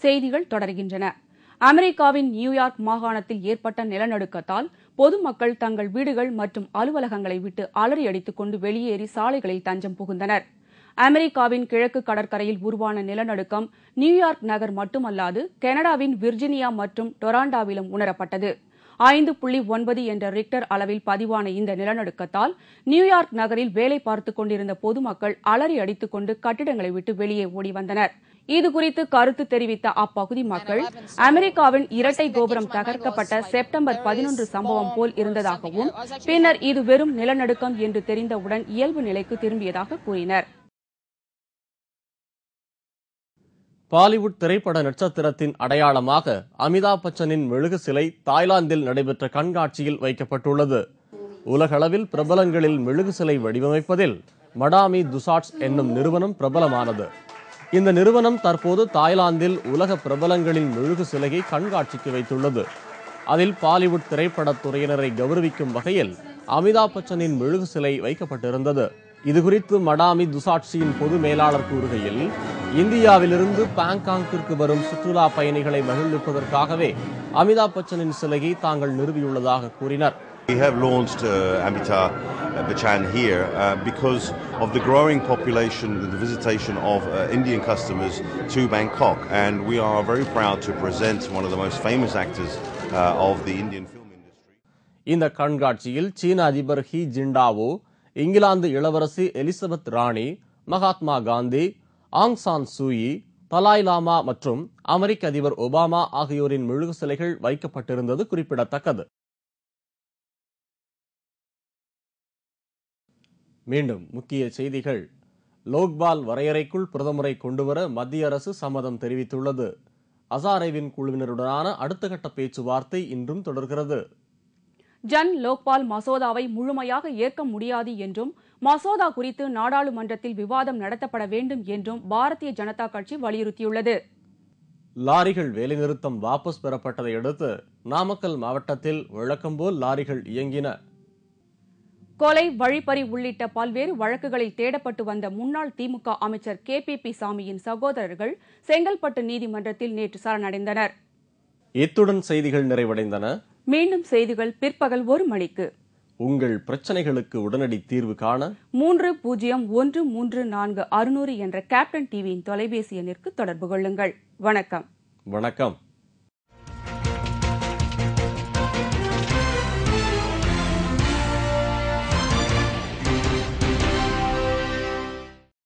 செய்திகள் தொடர்கின்றன. அமெரிக்காவின் நியூயார்க் மாகாணத்தில் ஏற்பட்ட நிலநடுக்கத்தால் பொதுமக்கள் தங்கள் வீடுகள் மற்றும் அலுவலகங்களை விட்டு அலறியடித்துக் கொண்டு வெளியேறி சாலைகளில் தஞ்சம் புகுந்தனர். அமெரிக்காவின் கிழக்கு கடற்கரையில் உருவான நிலநடுக்கம் நியூயார்க் நகர் மட்டுமல்லாது கனடாவின் விர்ஜினியா மற்றும் டொராண்டோவிலும் உணரப்பட்டது. 5.9 என்ற ரிக்டர் அளவில் பதிவான இந்த நிலநடுக்கத்தால் நியூயார்க் நகரில் வேலை பார்த்துக் கொண்டிருந்த பொதுமக்கள் அலறி அடித்துக் கொண்டு கட்டிடங்களை விட்டு வெளியே ஓடி வந்தனர். இதுகுறித்து கருத்து தெரிவித்த அப்பகுதி மக்கள், அமெரிக்காவின் இரட்டை கோபுரம் தகர்க்கப்பட்ட செப்டம்பர் 11 சம்பவம் போல் இருந்ததாகவும் பின்னர் இது வெறும் நிலநடுக்கம் என்று தெரிந்தவுடன் இயல்பு நிலைக்கு திரும்பியதாக கூறினர். பாலிவுட் திரைப்பட நட்சத்திரத்தின் அடையாளமாக அமிதாப் பச்சனின் மெழுகு சிலை தாய்லாந்தில் நடைபெற்ற கண்காட்சியில் வைக்கப்பட்டுள்ளது. உலகளவில் பிரபலங்களில் மெழுகு சிலை வடிவமைப்பதில் மடாமி துசாட்ஸ் என்னும் நிறுவனம் பிரபலமானது. இந்த நிறுவனம் தற்போது தாய்லாந்தில் உலக பிரபலங்களின் மெழுகு சிலையை கண்காட்சிக்கு வைத்துள்ளது. அதில் பாலிவுட் திரைப்படத் துறையினரை கௌரவிக்கும் வகையில் அமிதாப் பச்சனின் மெழுகு சிலை வைக்கப்பட்டிருந்தது. இதுகுறித்து மடாமி துசாட்சியின் பொது மேலாளர் கூறுகையில், இந்தியாவிலிருந்து பாங்காங்கிற்கு வரும் சுற்றுலா பயணிகளை மகிழ்விப்பதற்காகவே அமிதாப் பச்சனின் சிலையை தாங்கள் நிறுவியுள்ளதாக கூறினர். We have launched Amitabh Bachchan here because of the growing population and the visitation of Indian customers to Bangkok, and we are very proud to present one of the most famous actors of the Indian film industry. இந்த கண்காட்சியில் சீன அதிபர் he Jintao, England இளவரசி Elizabeth ராணி, Mahatma Gandhi, Aung San Suu Kyi, Dalai Lama மற்றும் அமெரிக்க அதிபர் Obama ஆகியோரின் மெழுகு சிலைகள் வைக்கப்பட்டிருந்தது குறிப்பிடத்தக்கது. மீண்டும் முக்கிய செய்திகள். லோக்பால் வரையறைக்குள் பிரதமரை கொண்டுவர மத்திய அரசு சம்மதம் தெரிவித்துள்ளது. அசாரேவின் குழுவினருடனான அடுத்த கட்ட பேச்சுவார்த்தை இன்றும் தொடர்கிறது. ஜன் லோக்பால் மசோதாவை முழுமையாக ஏற்க முடியாது என்றும் மசோதா குறித்து நாடாளுமன்றத்தில் விவாதம் நடத்தப்பட வேண்டும் என்றும் பாரதிய ஜனதா கட்சி வலியுறுத்தியுள்ளது. லாரிகள் வேலைநிறுத்தம் வாபஸ் பெறப்பட்டதை அடுத்து நாமக்கல் மாவட்டத்தில் வழக்கம்போல் லாரிகள் இயங்கின. கொலை, வழிப்பறி உள்ளிட்ட பல்வேறு வழக்குகளில் தேடப்பட்டு வந்த முன்னாள் திமுக அமைச்சர் KPP சாமியின் சகோதரர்கள் செங்கல்பட்டு நீதிமன்றத்தில் நேற்று சரணடைந்தனர். இத்துடன் செய்திகள் நிறைவடைந்தன. மீண்டும் செய்திகள் பிற்பகல் 1 மணிக்கு. உங்கள் பிரச்சனைகளுக்கு உடனடி தீர்வு காண 30134600 என்ற கேப்டன் டிவியின் தொலைபேசி எண்ணிற்கு தொடர்பு கொள்ளுங்கள். வணக்கம். வணக்கம்.